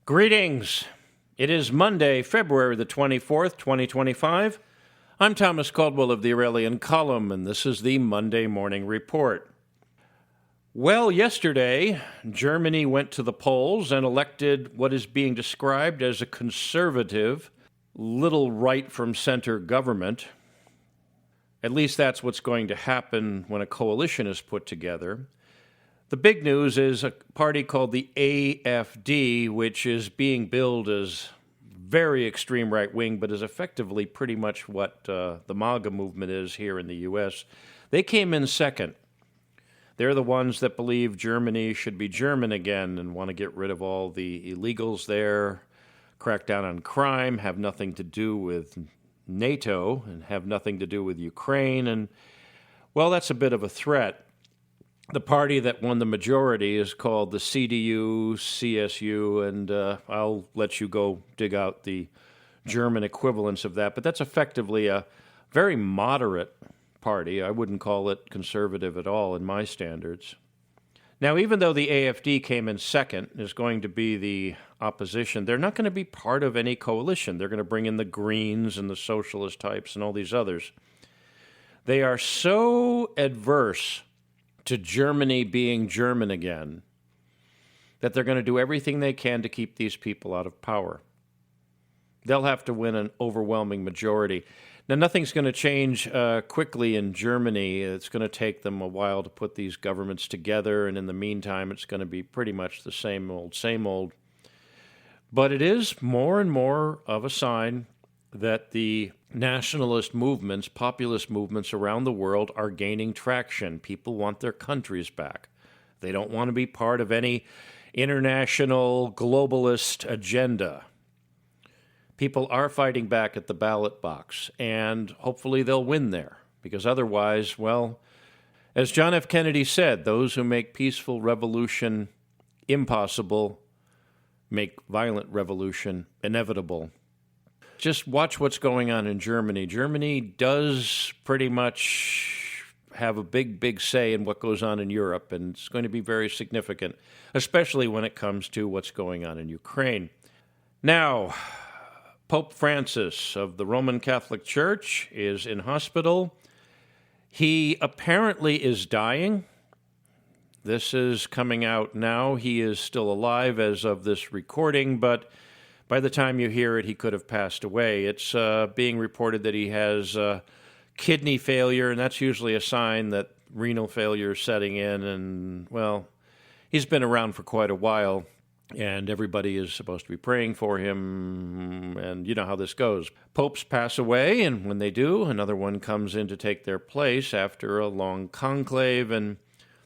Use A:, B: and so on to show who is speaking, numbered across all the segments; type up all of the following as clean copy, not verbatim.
A: Greetings. It is Monday, February the 24th, 2025. I'm Thomas Caldwell of the Aurelian Column, and this is the Monday Morning Report. Well, yesterday, Germany went to the polls and elected what is being described as a conservative, little right from center government. At least that's what's going to happen when a coalition is put together. The big news is a party called the AfD, which is being billed as very extreme right-wing, but is effectively pretty much what the MAGA movement is here in the U.S. They came in second. They're the ones that believe Germany should be German again and want to get rid of all the illegals there, crack down on crime, have nothing to do with NATO, and have nothing to do with Ukraine. And, well, that's a bit of a threat. The party that won the majority is called the CDU-CSU, and I'll let you go dig out the German equivalents of that. But that's effectively a very moderate party. I wouldn't call it conservative at all in my standards. Now, even though the AfD came in second, is going to be the opposition, they're not going to be part of any coalition. They're going to bring in the Greens and the socialist types and all these others. They are so adverse to Germany being German again that they're going to do everything they can to keep these people out of power. They'll have to win an overwhelming majority. Now, nothing's going to change quickly in Germany. It's going to take them a while to put these governments together, and in the meantime, it's going to be pretty much the same old, same old. But it is more and more of a sign that the nationalist movements, populist movements around the world are gaining traction. People want their countries back. They don't want to be part of any international globalist agenda. People are fighting back at the ballot box, and hopefully they'll win there, because otherwise, well, as John F. Kennedy said, those who make peaceful revolution impossible make violent revolution inevitable. Just watch what's going on in Germany. Germany does pretty much have a big say in what goes on in Europe, and it's going to be very significant, especially when it comes to what's going on in Ukraine. Now, Pope Francis of the Roman Catholic Church is in hospital. He apparently is dying. This is coming out now. He is still alive as of this recording, but by the time you hear it, he could have passed away. It's being reported that he has kidney failure, and that's usually a sign that renal failure is setting in. And, well, he's been around for quite a while, and everybody is supposed to be praying for him, and you know how this goes. Popes pass away, and when they do, another one comes in to take their place after a long conclave, and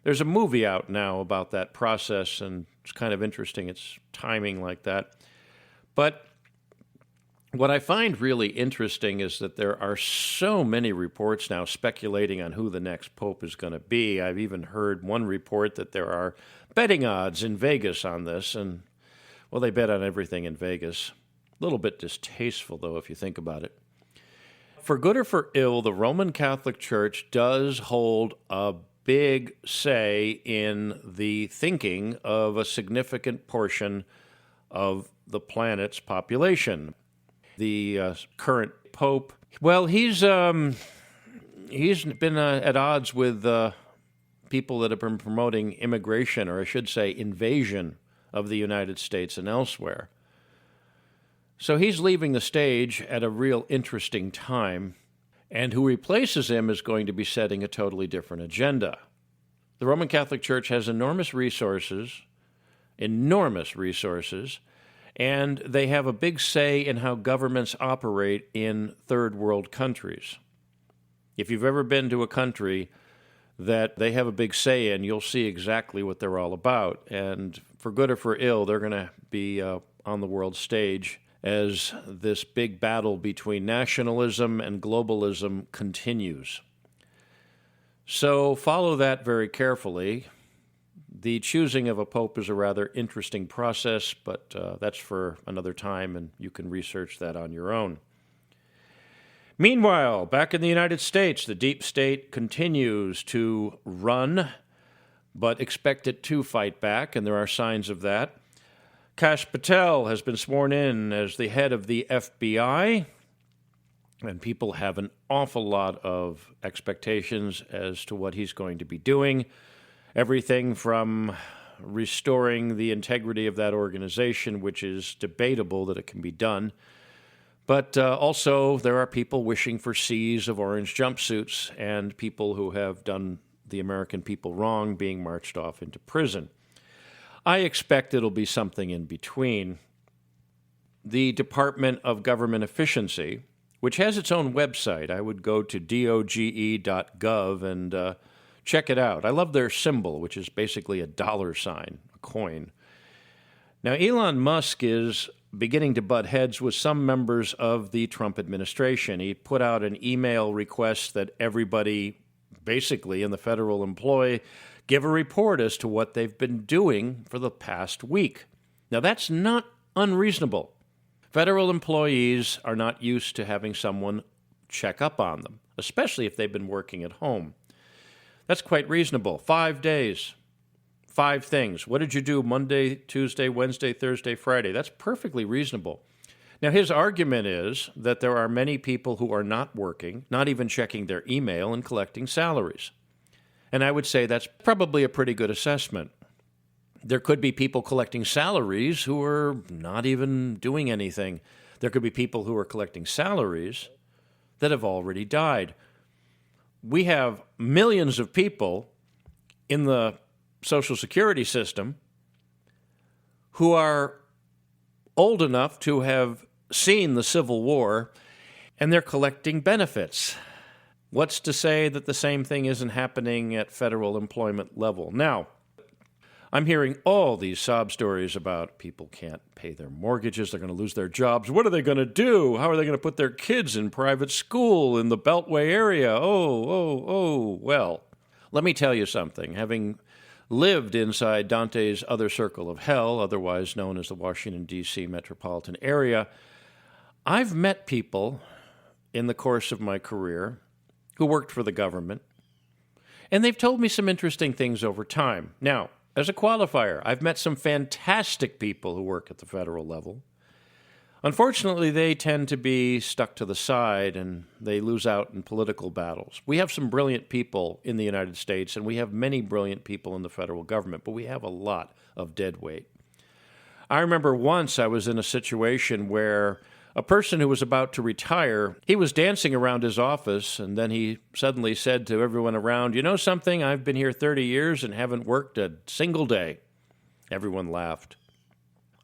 A: there's a movie out now about that process, and it's kind of interesting. It's timing like that. But what I find really interesting is that there are so many reports now speculating on who the next pope is going to be. I've even heard one report that there are betting odds in Vegas on this, and, well, they bet on everything in Vegas. A little bit distasteful, though, if you think about it. For good or for ill, the Roman Catholic Church does hold a big say in the thinking of a significant portion of the planet's population. The current pope, well, he's been at odds with people that have been promoting immigration, or I should say invasion of the United States and elsewhere. So he's leaving the stage at a real interesting time, and who replaces him is going to be setting a totally different agenda. The Roman Catholic Church has enormous resources, and they have a big say in how governments operate in third world countries. If you've ever been to a country that they have a big say in, you'll see exactly what they're all about. And for good or for ill, they're going to be on the world stage as this big battle between nationalism and globalism continues. So follow that very carefully. The choosing of a pope is a rather interesting process, but that's for another time, and you can research that on your own. Meanwhile, back in the United States, the deep state continues to run, but expect it to fight back, and there are signs of that. Kash Patel has been sworn in as the head of the FBI, and people have an awful lot of expectations as to what he's going to be doing. Everything from restoring the integrity of that organization, which is debatable that it can be done, but also there are people wishing for seas of orange jumpsuits and people who have done the American people wrong being marched off into prison. I expect it'll be something in between. The Department of Government Efficiency, which has its own website, I would go to doge.gov and check it out. I love their symbol, which is basically a dollar sign, a coin. Now, Elon Musk is beginning to butt heads with some members of the Trump administration. He put out an email request that everybody, basically in the federal employ, give a report as to what they've been doing for the past week. Now, that's not unreasonable. Federal employees are not used to having someone check up on them, especially if they've been working at home. That's quite reasonable. 5 days, 5 things. What did you do Monday, Tuesday, Wednesday, Thursday, Friday? That's perfectly reasonable. Now, his argument is that there are many people who are not working, not even checking their email, and collecting salaries. And I would say that's probably a pretty good assessment. There could be people collecting salaries who are not even doing anything. There could be people who are collecting salaries that have already died. We have millions of people in the Social Security system who are old enough to have seen the Civil War, and they're collecting benefits. What's to say that the same thing isn't happening at federal employment level? Now, I'm hearing all these sob stories about people can't pay their mortgages, they're going to lose their jobs. What are they going to do? How are they going to put their kids in private school in the Beltway area? Well, let me tell you something. Having lived inside Dante's other circle of hell, otherwise known as the Washington, D.C. metropolitan area, I've met people in the course of my career who worked for the government, and they've told me some interesting things over time. Now, as a qualifier, I've met some fantastic people who work at the federal level. Unfortunately, they tend to be stuck to the side and they lose out in political battles. We have some brilliant people in the United States, and we have many brilliant people in the federal government, but we have a lot of dead weight. I remember once I was in a situation where a person who was about to retire, he was dancing around his office, and then he suddenly said to everyone around, "You know something? I've been here 30 years and haven't worked a single day." Everyone laughed.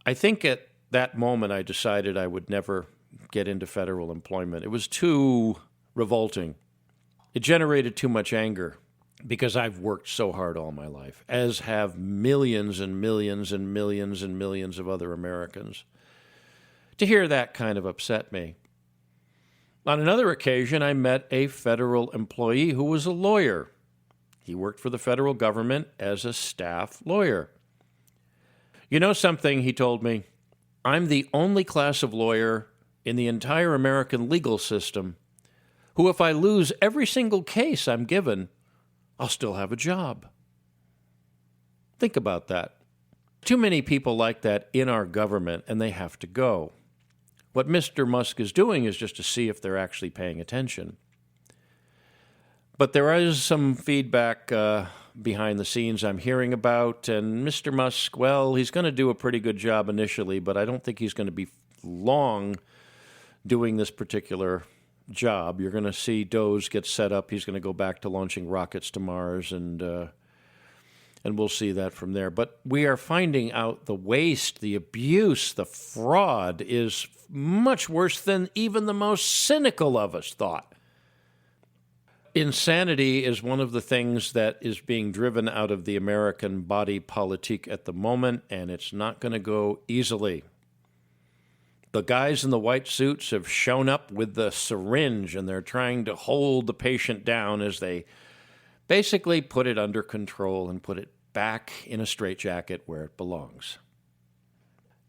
A: I think at that moment I decided I would never get into federal employment. It was too revolting. It generated too much anger because I've worked so hard all my life, as have millions and millions and millions and millions of other Americans. To hear that kind of upset me. On another occasion, I met a federal employee who was a lawyer. He worked for the federal government as a staff lawyer. You know something, he told me, I'm the only class of lawyer in the entire American legal system who, if I lose every single case I'm given, I'll still have a job. Think about that. Too many people like that in our government, and they have to go. What Mr. Musk is doing is just to see if they're actually paying attention. But there is some feedback behind the scenes I'm hearing about, and Mr. Musk, well, he's going to do a pretty good job initially, but I don't think he's going to be long doing this particular job. You're going to see DOGE get set up. He's going to go back to launching rockets to Mars, and we'll see that from there. But we are finding out the waste, the abuse, the fraud is much worse than even the most cynical of us thought. Insanity is one of the things that is being driven out of the American body politic at the moment, and it's not going to go easily. The guys in the white suits have shown up with the syringe, and they're trying to hold the patient down as they basically put it under control and put it back in a straitjacket where it belongs.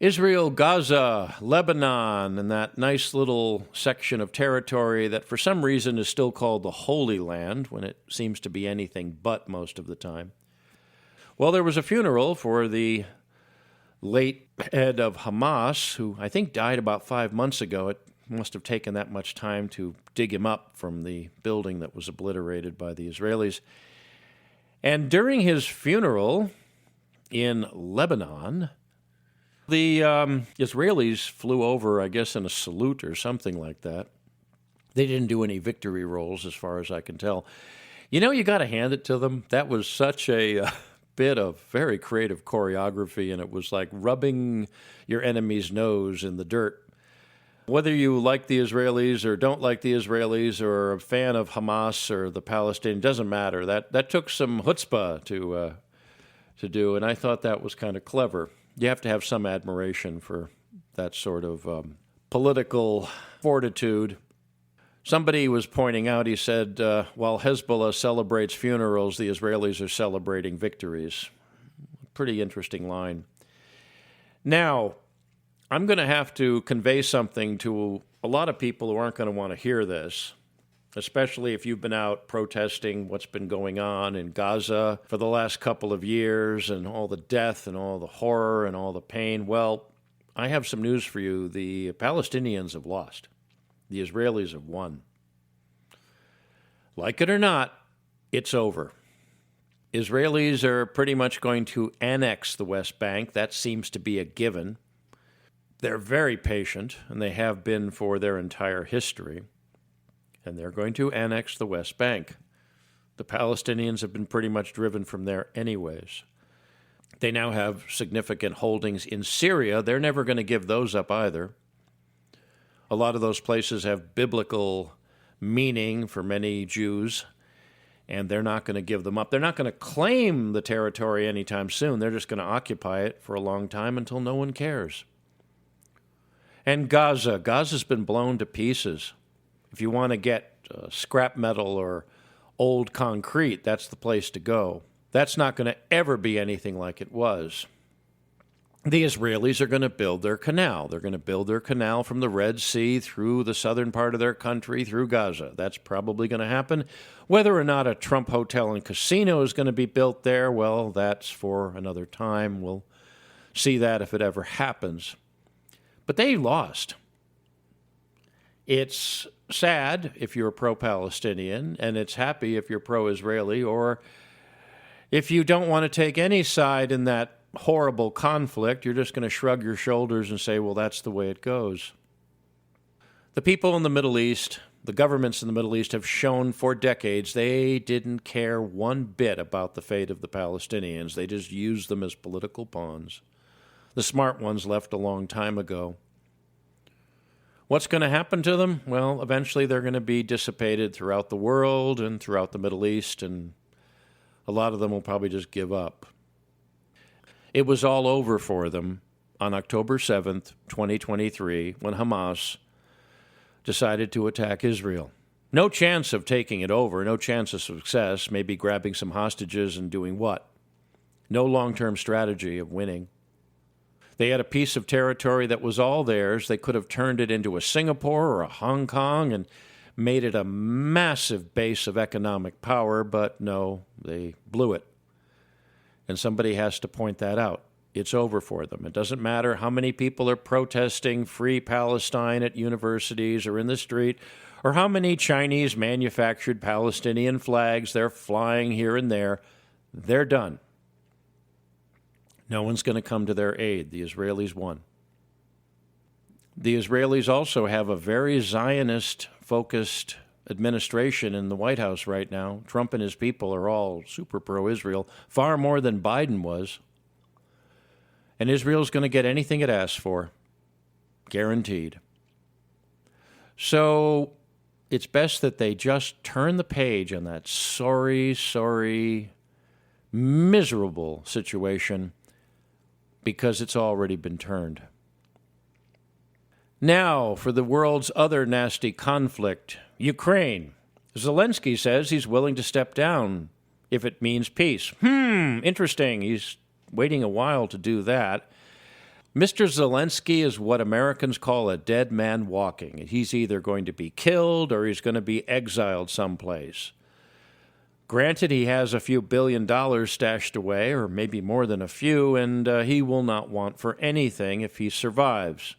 A: Israel, Gaza, Lebanon, and that nice little section of territory that for some reason is still called the Holy Land when it seems to be anything but most of the time. Well, there was a funeral for the late head of Hamas, who I think died about 5 months ago. It must have taken that much time to dig him up from the building that was obliterated by the Israelis. And during his funeral in Lebanon, the Israelis flew over, I guess, in a salute or something like that. They didn't do any victory rolls, as far as I can tell. You know, you got to hand it to them. That was such a bit of very creative choreography, and it was like rubbing your enemy's nose in the dirt. Whether you like the Israelis or don't like the Israelis or are a fan of Hamas or the Palestinians, doesn't matter. That took some chutzpah to do, and I thought that was kind of clever. You have to have some admiration for that sort of political fortitude. Somebody was pointing out, he said, while Hezbollah celebrates funerals, the Israelis are celebrating victories. Pretty interesting line. Now, I'm going to have to convey something to a lot of people who aren't going to want to hear this, especially if you've been out protesting what's been going on in Gaza for the last couple of years and all the death and all the horror and all the pain. Well, I have some news for you. The Palestinians have lost. The Israelis have won. Like it or not, it's over. Israelis are pretty much going to annex the West Bank. That seems to be a given. They're very patient, and they have been for their entire history, and they're going to annex the West Bank. The Palestinians have been pretty much driven from there anyways. They now have significant holdings in Syria. They're never going to give those up either. A lot of those places have biblical meaning for many Jews, and they're not going to give them up. They're not going to claim the territory anytime soon. They're just going to occupy it for a long time until no one cares. And Gaza's been blown to pieces. If you want to get scrap metal or old concrete, that's the place to go. That's not going to ever be anything like it was. The Israelis are going to build their canal. They're going to build their canal from the Red Sea through the southern part of their country, through Gaza. That's probably going to happen. Whether or not a Trump hotel and casino is going to be built there, well, that's for another time. We'll see that if it ever happens. But they lost. It's sad if you're pro-Palestinian, and it's happy if you're pro-Israeli, or if you don't want to take any side in that horrible conflict, you're just going to shrug your shoulders and say, well, that's the way it goes. The people in the Middle East, the governments in the Middle East have shown for decades they didn't care one bit about the fate of the Palestinians. They just used them as political pawns. The smart ones left a long time ago. What's going to happen to them? Well, eventually they're going to be dissipated throughout the world and throughout the Middle East, and a lot of them will probably just give up. It was all over for them on October 7th, 2023, when Hamas decided to attack Israel. No chance of taking it over, no chance of success, maybe grabbing some hostages and doing what? No long-term strategy of winning. They had a piece of territory that was all theirs. They could have turned it into a Singapore or a Hong Kong and made it a massive base of economic power, but no, they blew it. And somebody has to point that out. It's over for them. It doesn't matter how many people are protesting free Palestine at universities or in the street, or how many Chinese manufactured Palestinian flags they're flying here and there. They're done. No one's going to come to their aid. The Israelis won. The Israelis also have a very Zionist-focused administration in the White House right now. Trump and his people are all super pro-Israel, far more than Biden was. And Israel's going to get anything it asks for. Guaranteed. So it's best that they just turn the page on that sorry, miserable situation, because it's already been turned. Now, for the world's other nasty conflict, Ukraine. Zelensky says he's willing to step down if it means peace. Interesting. He's waiting a while to do that. Mr. Zelensky is what Americans call a dead man walking. He's either going to be killed or he's going to be exiled someplace. Granted, he has a few $billion stashed away, or maybe more than a few, and he will not want for anything if he survives.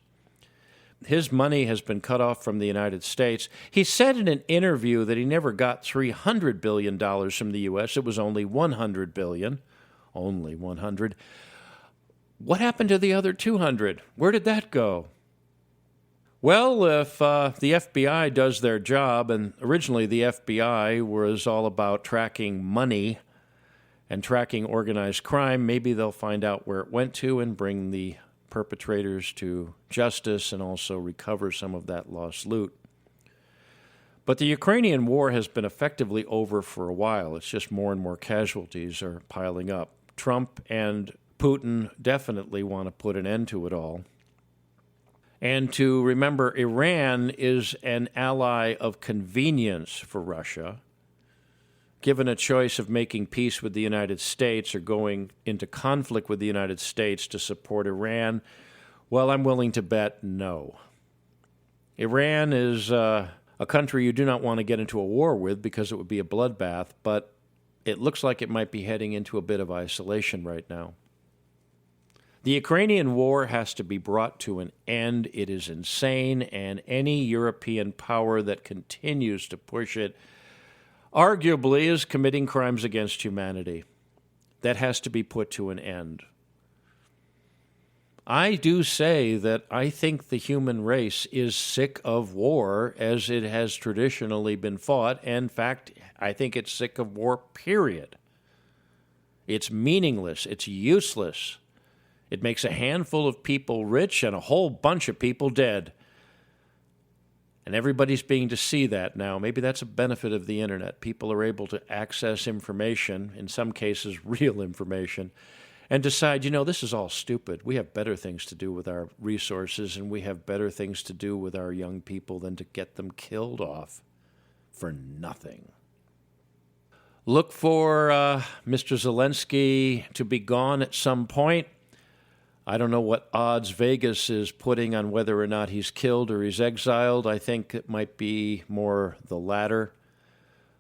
A: His money has been cut off from the United States. He said in an interview that he never got $300 billion from the U.S. It was only $100 billion. Only 100. What happened to the other 200? Where did that go? Well, if the FBI does their job, and originally the FBI was all about tracking money and tracking organized crime, maybe they'll find out where it went to and bring the perpetrators to justice and also recover some of that lost loot. But the Ukrainian war has been effectively over for a while. It's just more and more casualties are piling up. Trump and Putin definitely want to put an end to it all. And to remember, Iran is an ally of convenience for Russia. Given a choice of making peace with the United States or going into conflict with the United States to support Iran, well, I'm willing to bet no. Iran is a country you do not want to get into a war with because it would be a bloodbath, but it looks like it might be heading into a bit of isolation right now. The Ukrainian war has to be brought to an end. It is insane, and any European power that continues to push it arguably is committing crimes against humanity. That has to be put to an end. I do say that I think the human race is sick of war as it has traditionally been fought. In fact, I think it's sick of war, period. It's meaningless. It's useless. It makes a handful of people rich and a whole bunch of people dead. And everybody's beginning to see that now. Maybe that's a benefit of the internet. People are able to access information, in some cases real information, and decide, this is all stupid. We have better things to do with our resources, and we have better things to do with our young people than to get them killed off for nothing. Look for Mr. Zelensky to be gone at some point. I don't know what odds Vegas is putting on whether or not he's killed or he's exiled. I think it might be more the latter.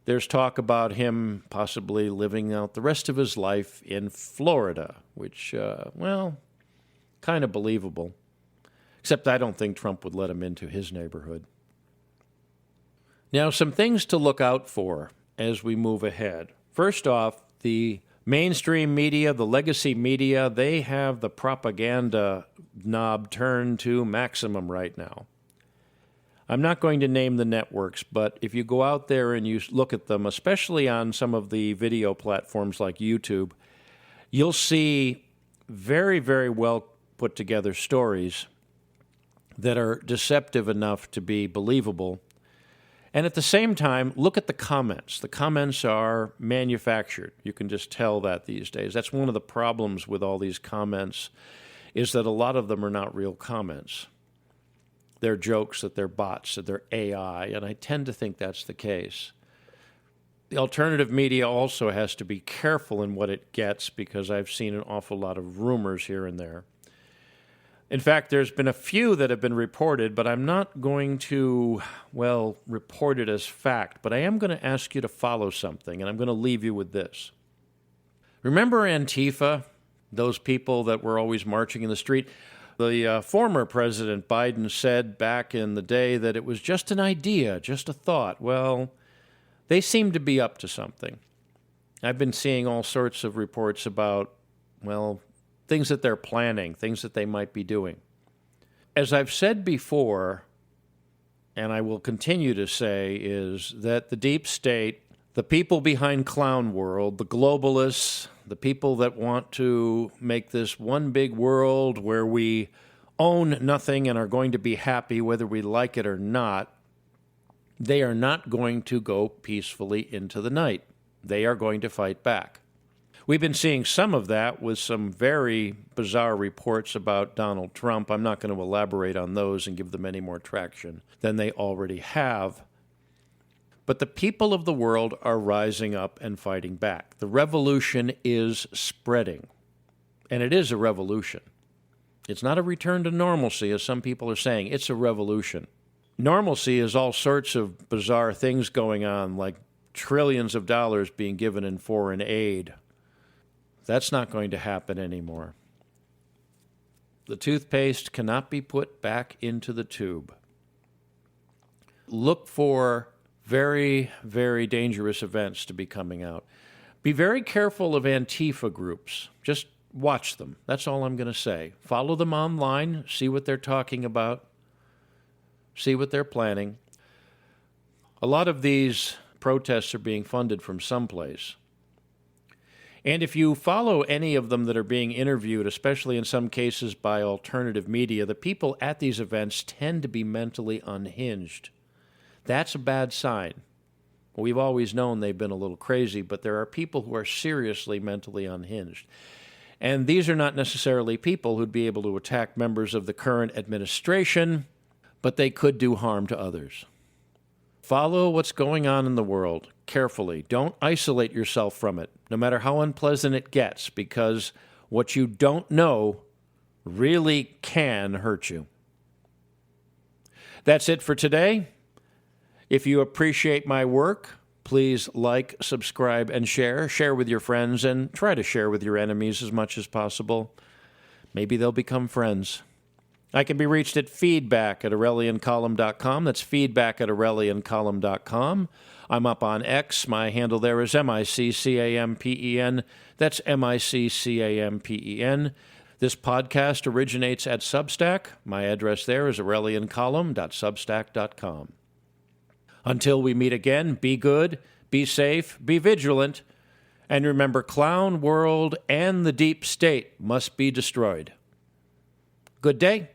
A: There's talk about him possibly living out the rest of his life in Florida, which, kind of believable. Except I don't think Trump would let him into his neighborhood. Now, some things to look out for as we move ahead. First off, the mainstream media, the legacy media, they have the propaganda knob turned to maximum right now. I'm not going to name the networks, but if you go out there and you look at them, especially on some of the video platforms like YouTube, you'll see very, very well put together stories that are deceptive enough to be believable. And at the same time, look at the comments. The comments are manufactured. You can just tell that these days. That's one of the problems with all these comments, is that a lot of them are not real comments. They're jokes, that they're bots, that they're AI, and I tend to think that's the case. The alternative media also has to be careful in what it gets, because I've seen an awful lot of rumors here and there. In fact, there's been a few that have been reported, but I'm not going to, report it as fact. But I am going to ask you to follow something, and I'm going to leave you with this. Remember Antifa, those people that were always marching in the street? The former President Biden said back in the day that it was just an idea, just a thought. Well, they seem to be up to something. I've been seeing all sorts of reports about, things that they're planning, things that they might be doing. As I've said before, and I will continue to say, is that the deep state, the people behind Clown World, the globalists, the people that want to make this one big world where we own nothing and are going to be happy whether we like it or not, they are not going to go peacefully into the night. They are going to fight back. We've been seeing some of that with some very bizarre reports about Donald Trump. I'm not going to elaborate on those and give them any more traction than they already have. But the people of the world are rising up and fighting back. The revolution is spreading, and it is a revolution. It's not a return to normalcy, as some people are saying. It's a revolution. Normalcy is all sorts of bizarre things going on, like trillions of dollars being given in foreign aid. That's not going to happen anymore. The toothpaste cannot be put back into the tube. Look for very, very dangerous events to be coming out. Be very careful of Antifa groups. Just watch them. That's all I'm going to say. Follow them online, see what they're talking about, see what they're planning. A lot of these protests are being funded from someplace. And if you follow any of them that are being interviewed, especially in some cases by alternative media, the people at these events tend to be mentally unhinged. That's a bad sign. We've always known they've been a little crazy, but there are people who are seriously mentally unhinged. And these are not necessarily people who'd be able to attack members of the current administration, but they could do harm to others. Follow what's going on in the world carefully. Don't isolate yourself from it, no matter how unpleasant it gets, because what you don't know really can hurt you. That's it for today. If you appreciate my work, please like, subscribe, and share. Share with your friends, and try to share with your enemies as much as possible. Maybe they'll become friends. I can be reached at feedback@aureliancolumn.com. That's feedback@aureliancolumn.com. I'm up on X. My handle there is MICCAMPEN. That's MICCAMPEN. This podcast originates at Substack. My address there is aureliancolumn.substack.com. Until we meet again, be good, be safe, be vigilant, and remember, Clown World and the Deep State must be destroyed. Good day.